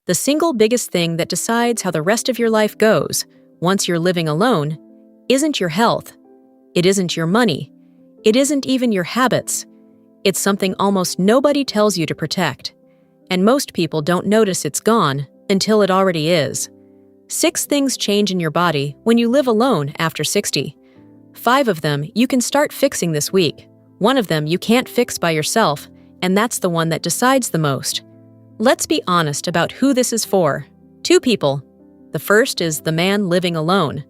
The single biggest thing that decides how the rest of your life goes, once you're living alone, isn't your health. It isn't your money. It isn't even your habits. It's something almost nobody tells you to protect. And most people don't notice it's gone until it already is. 6 things change in your body when you live alone after 60. 5 of them you can start fixing this week. 1 of them you can't fix by yourself, and that's the one that decides the most. Let's be honest about who this is for. 2 people. The first is the man living alone.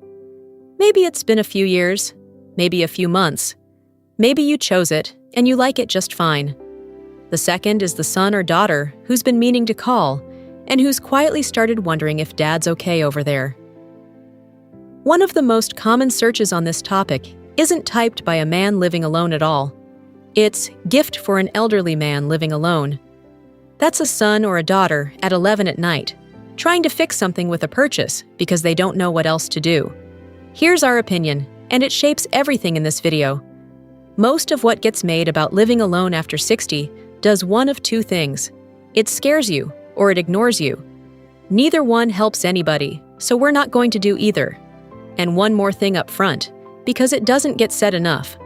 Maybe it's been a few years, maybe a few months. Maybe you chose it and you like it just fine. The second is the son or daughter who's been meaning to call and who's quietly started wondering if dad's okay over there. One of the most common searches on this topic isn't typed by a man living alone at all. It's gift for an elderly man living alone. That's a son or a daughter at 11 at night, trying to fix something with a purchase because they don't know what else to do. Here's our opinion, and it shapes everything in this video. Most of what gets made about living alone after 60 does one of 2 things. It scares you, or it ignores you. Neither one helps anybody, so we're not going to do either. And one more thing up front, because it doesn't get said enough.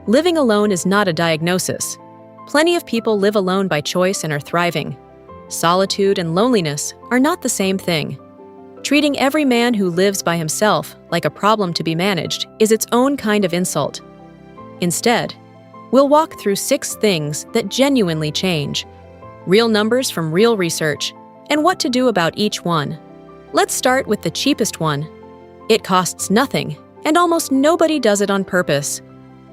Living alone is not a diagnosis. Plenty of people live alone by choice and are thriving. Solitude and loneliness are not the same thing. Treating every man who lives by himself like a problem to be managed is its own kind of insult. Instead, we'll walk through 6 things that genuinely change, real numbers from real research, and what to do about each one. Let's start with the cheapest one. It costs nothing, and almost nobody does it on purpose.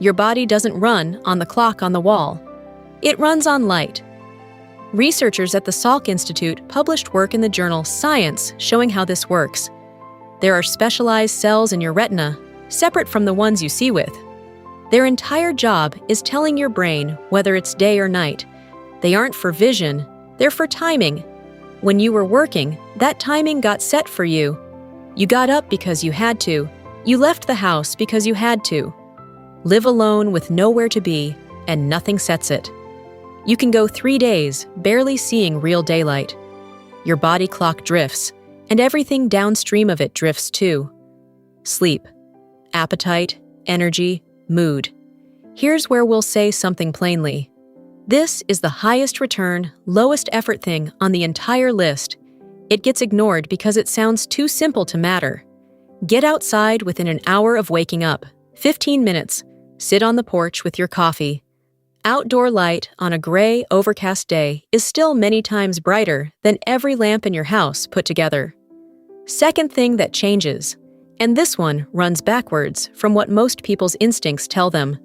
Your body doesn't run on the clock on the wall. It runs on light. Researchers at the Salk Institute published work in the journal Science showing how this works. There are specialized cells in your retina, separate from the ones you see with. Their entire job is telling your brain whether it's day or night. They aren't for vision, they're for timing. When you were working, that timing got set for you. You got up because you had to. You left the house because you had to. Live alone with nowhere to be, and nothing sets it. You can go 3 days barely seeing real daylight. Your body clock drifts, and everything downstream of it drifts too. Sleep, appetite, energy, mood. Here's where we'll say something plainly. This is the highest return, lowest effort thing on the entire list. It gets ignored because it sounds too simple to matter. Get outside within an hour of waking up, 15 minutes. Sit on the porch with your coffee. Outdoor light on a gray, overcast day is still many times brighter than every lamp in your house put together. Second thing that changes, and this one runs backwards from what most people's instincts tell them.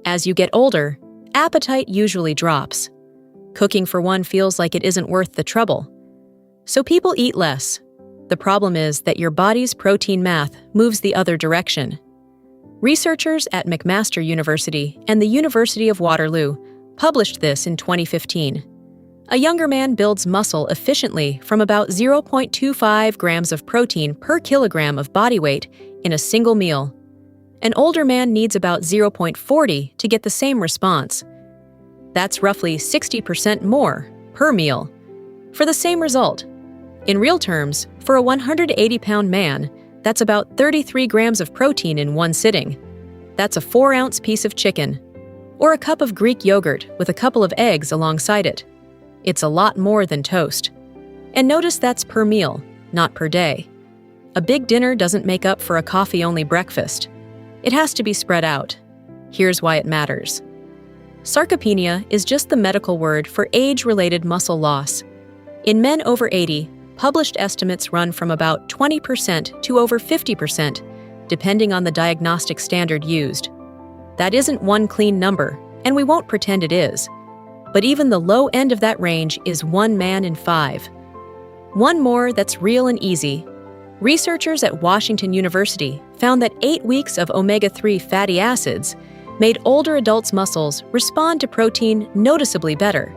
As you get older, appetite usually drops. Cooking for one feels like it isn't worth the trouble. So people eat less. The problem is that your body's protein math moves the other direction. Researchers at McMaster University and the University of Waterloo published this in 2015. A younger man builds muscle efficiently from about 0.25 grams of protein per kilogram of body weight in a single meal. An older man needs about 0.40 to get the same response. That's roughly 60% more per meal for the same result. In real terms, for a 180-pound man, that's about 33 grams of protein in one sitting. That's a 4-ounce piece of chicken, or a cup of Greek yogurt with a couple of eggs alongside it. It's a lot more than toast. And notice that's per meal, not per day. A big dinner doesn't make up for a coffee-only breakfast. It has to be spread out. Here's why it matters. Sarcopenia is just the medical word for age-related muscle loss. In men over 80, published estimates run from about 20% to over 50%, depending on the diagnostic standard used. That isn't one clean number, and we won't pretend it is. But even the low end of that range is 1 man in 5. One more that's real and easy. Researchers at Washington University found that 8 weeks of omega-3 fatty acids made older adults' muscles respond to protein noticeably better.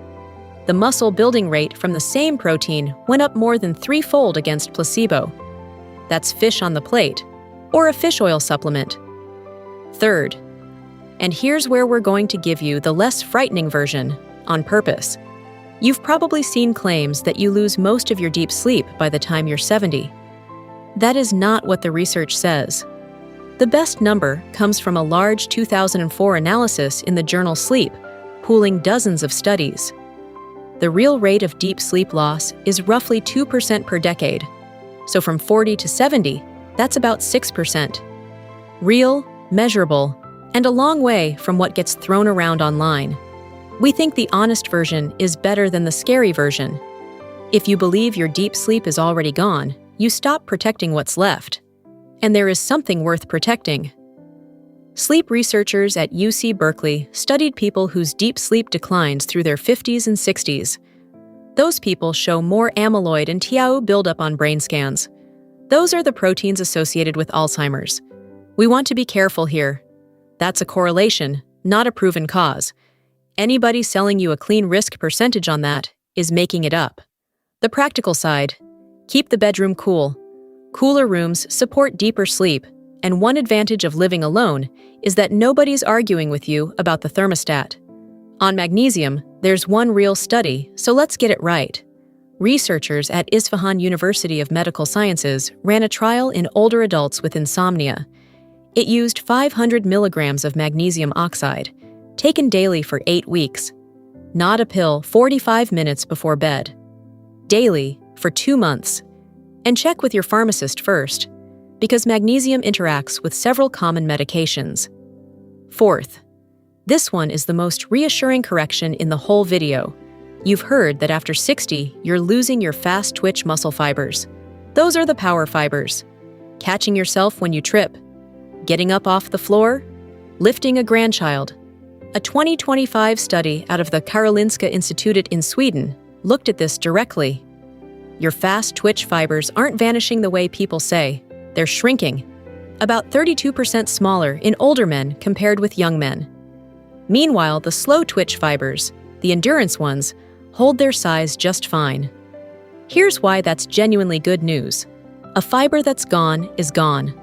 The muscle building rate from the same protein went up more than 3-fold against placebo. That's fish on the plate, or a fish oil supplement. Third, and here's where we're going to give you the less frightening version, on purpose. You've probably seen claims that you lose most of your deep sleep by the time you're 70. That is not what the research says. The best number comes from a large 2004 analysis in the journal Sleep, pooling dozens of studies. The real rate of deep sleep loss is roughly 2% per decade. So from 40 to 70, that's about 6%. Real, measurable, and a long way from what gets thrown around online. We think the honest version is better than the scary version. If you believe your deep sleep is already gone, you stop protecting what's left. And there is something worth protecting. Sleep researchers at UC Berkeley studied people whose deep sleep declines through their 50s and 60s. Those people show more amyloid and tau buildup on brain scans. Those are the proteins associated with Alzheimer's. We want to be careful here. That's a correlation, not a proven cause. Anybody selling you a clean risk percentage on that is making it up. The practical side: keep the bedroom cool. Cooler rooms support deeper sleep, and one advantage of living alone is that nobody's arguing with you about the thermostat. On magnesium, there's one real study, so let's get it right. Researchers at Isfahan University of Medical Sciences ran a trial in older adults with insomnia. It used 500 milligrams of magnesium oxide, taken daily for 8 weeks. Not a pill 45 minutes before bed. Daily for 2 months. And check with your pharmacist first, because magnesium interacts with several common medications. Fourth, this one is the most reassuring correction in the whole video. You've heard that after 60, you're losing your fast-twitch muscle fibers. Those are the power fibers. Catching yourself when you trip. Getting up off the floor. Lifting a grandchild. A 2025 study out of the Karolinska Institutet in Sweden looked at this directly. Your fast-twitch fibers aren't vanishing the way people say. They're shrinking. About 32% smaller in older men compared with young men. Meanwhile, the slow-twitch fibers, the endurance ones, hold their size just fine. Here's why that's genuinely good news. A fiber that's gone is gone.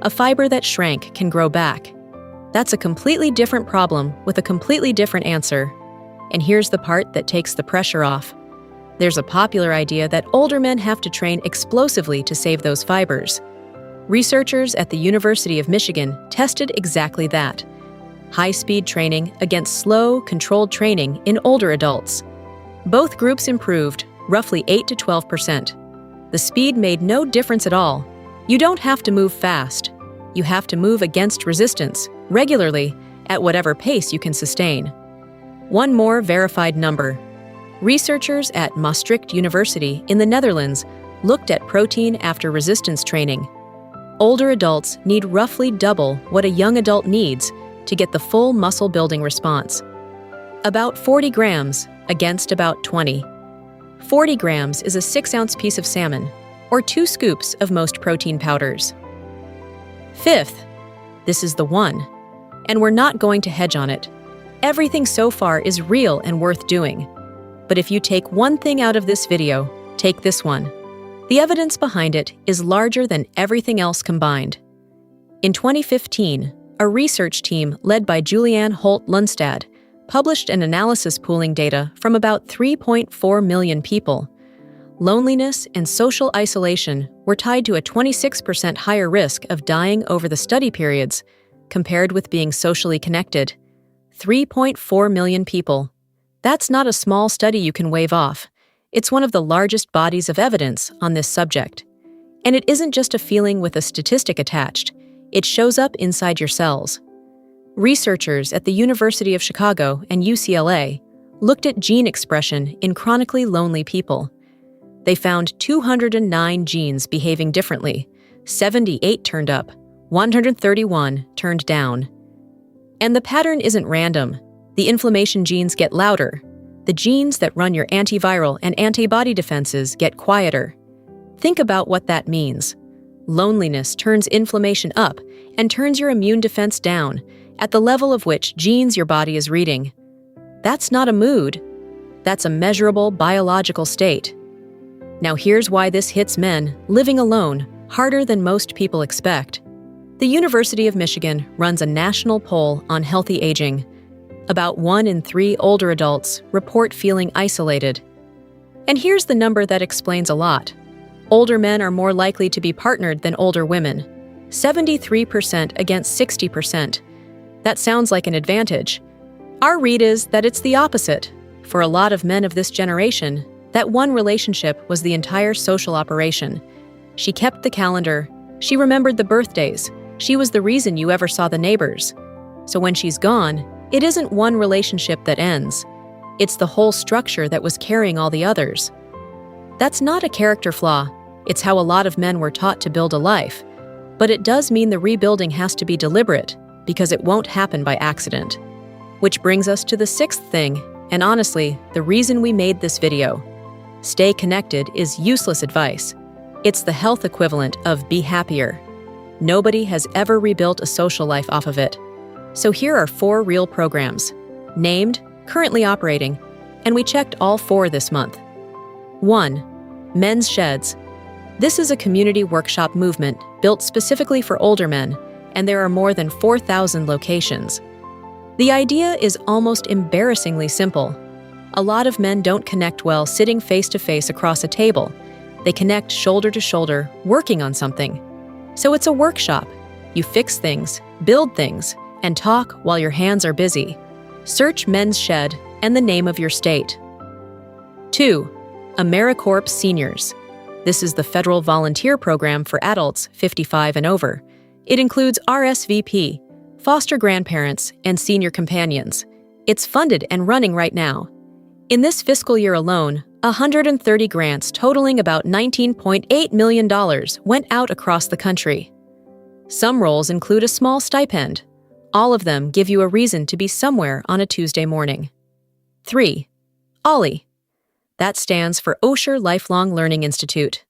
A fiber that shrank can grow back. That's a completely different problem with a completely different answer. And here's the part that takes the pressure off. There's a popular idea that older men have to train explosively to save those fibers. Researchers at the University of Michigan tested exactly that. High-speed training against slow, controlled training in older adults. Both groups improved, roughly 8 to 12%. The speed made no difference at all. You don't have to move fast. You have to move against resistance, regularly, at whatever pace you can sustain. One more verified number. Researchers at Maastricht University in the Netherlands looked at protein after resistance training. Older adults need roughly double what a young adult needs to get the full muscle-building response. About 40 grams against about 20. 40 grams is a 6-ounce piece of salmon, or 2 scoops of most protein powders. Fifth, this is the one, and we're not going to hedge on it. Everything so far is real and worth doing. But if you take one thing out of this video, take this one. The evidence behind it is larger than everything else combined. In 2015, a research team led by Julianne Holt-Lundstad published an analysis pooling data from about 3.4 million people. Loneliness and social isolation were tied to a 26% higher risk of dying over the study periods compared with being socially connected. 3.4 million people. That's not a small study you can wave off. It's one of the largest bodies of evidence on this subject. And it isn't just a feeling with a statistic attached. It shows up inside your cells. Researchers at the University of Chicago and UCLA looked at gene expression in chronically lonely people. They found 209 genes behaving differently. 78 turned up, 131 turned down. And the pattern isn't random. The inflammation genes get louder. The genes that run your antiviral and antibody defenses get quieter. Think about what that means. Loneliness turns inflammation up and turns your immune defense down at the level of which genes your body is reading. That's not a mood. That's a measurable biological state. Now here's why this hits men living alone harder than most people expect. The University of Michigan runs a national poll on healthy aging. About 1 in 3 older adults report feeling isolated. And here's the number that explains a lot. Older men are more likely to be partnered than older women. 73% against 60%. That sounds like an advantage. Our read is that it's the opposite. For a lot of men of this generation, that one relationship was the entire social operation. She kept the calendar. She remembered the birthdays. She was the reason you ever saw the neighbors. So when she's gone, it isn't one relationship that ends. It's the whole structure that was carrying all the others. That's not a character flaw. It's how a lot of men were taught to build a life. But it does mean the rebuilding has to be deliberate, because it won't happen by accident. Which brings us to the 6th thing, and honestly, the reason we made this video. Stay connected is useless advice. It's the health equivalent of be happier. Nobody has ever rebuilt a social life off of it. So here are 4 real programs, named, currently operating, and we checked all 4 this month. 1. Men's Sheds. This is a community workshop movement built specifically for older men, and there are more than 4,000 locations. The idea is almost embarrassingly simple. A lot of men don't connect well sitting face-to-face across a table. They connect shoulder to shoulder, working on something. So it's a workshop. You fix things, build things, and talk while your hands are busy. Search Men's Shed and the name of your state. 2. AmeriCorps Seniors. This is the federal volunteer program for adults 55 and over. It includes RSVP, foster grandparents, and senior companions. It's funded and running right now. In this fiscal year alone, 130 grants totaling about $19.8 million went out across the country. Some roles include a small stipend. All of them give you a reason to be somewhere on a Tuesday morning. 3. OLLI. That stands for Osher Lifelong Learning Institute.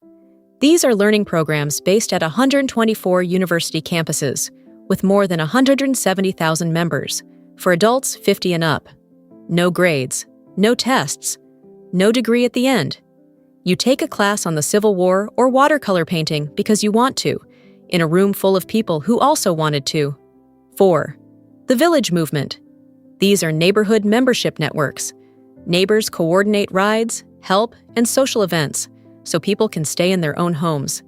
These are learning programs based at 124 university campuses, with more than 170,000 members, for adults 50 and up. No grades, no tests, no degree at the end. You take a class on the Civil War or watercolor painting because you want to, in a room full of people who also wanted to. 4. The Village Movement. These are neighborhood membership networks. Neighbors coordinate rides, help, and social events, so people can stay in their own homes.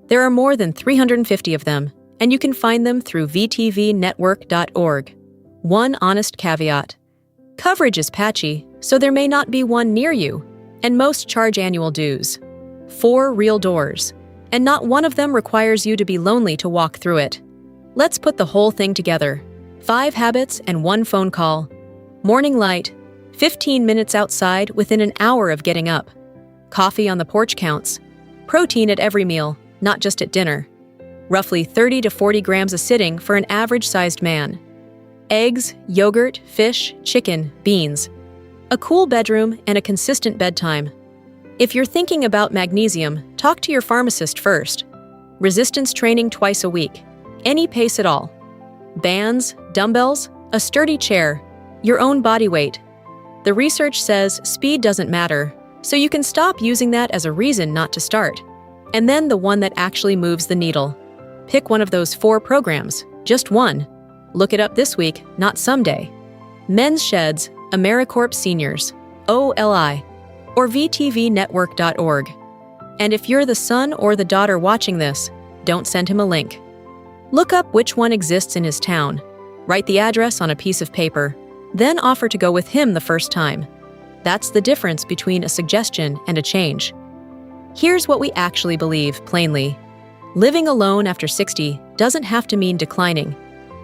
There are more than 350 of them, and you can find them through vtvnetwork.org. One honest caveat. Coverage is patchy, so there may not be one near you, and most charge annual dues. 4 real doors, and not one of them requires you to be lonely to walk through it. Let's put the whole thing together. 5 habits and 1 phone call. Morning light. 15 minutes outside within an hour of getting up. Coffee on the porch counts. Protein at every meal, not just at dinner. Roughly 30 to 40 grams a sitting for an average-sized man. Eggs, yogurt, fish, chicken, beans. A cool bedroom and a consistent bedtime. If you're thinking about magnesium, talk to your pharmacist first. Resistance training twice a week. Any pace at all. Bands, dumbbells, a sturdy chair, your own body weight. The research says speed doesn't matter, so you can stop using that as a reason not to start. And then the one that actually moves the needle. Pick one of those 4 programs, just one. Look it up this week, not someday. Men's Sheds, AmeriCorps Seniors, OLI, or vtvnetwork.org. And if you're the son or the daughter watching this, don't send him a link. Look up which one exists in his town. Write the address on a piece of paper, then offer to go with him the first time. That's the difference between a suggestion and a change. Here's what we actually believe, plainly. Living alone after 60 doesn't have to mean declining.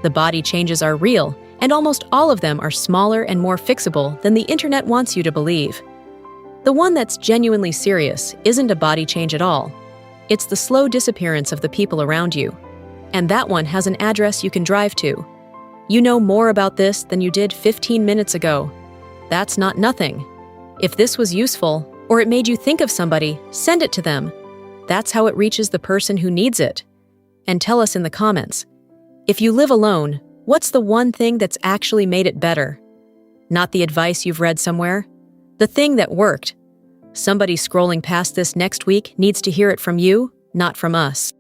The body changes are real, and almost all of them are smaller and more fixable than the internet wants you to believe. The one that's genuinely serious isn't a body change at all. It's the slow disappearance of the people around you. And that one has an address you can drive to. You know more about this than you did 15 minutes ago. That's not nothing. If this was useful, or it made you think of somebody, send it to them. That's how it reaches the person who needs it. And tell us in the comments. If you live alone, what's the one thing that's actually made it better? Not the advice you've read somewhere. The thing that worked. Somebody scrolling past this next week needs to hear it from you, not from us.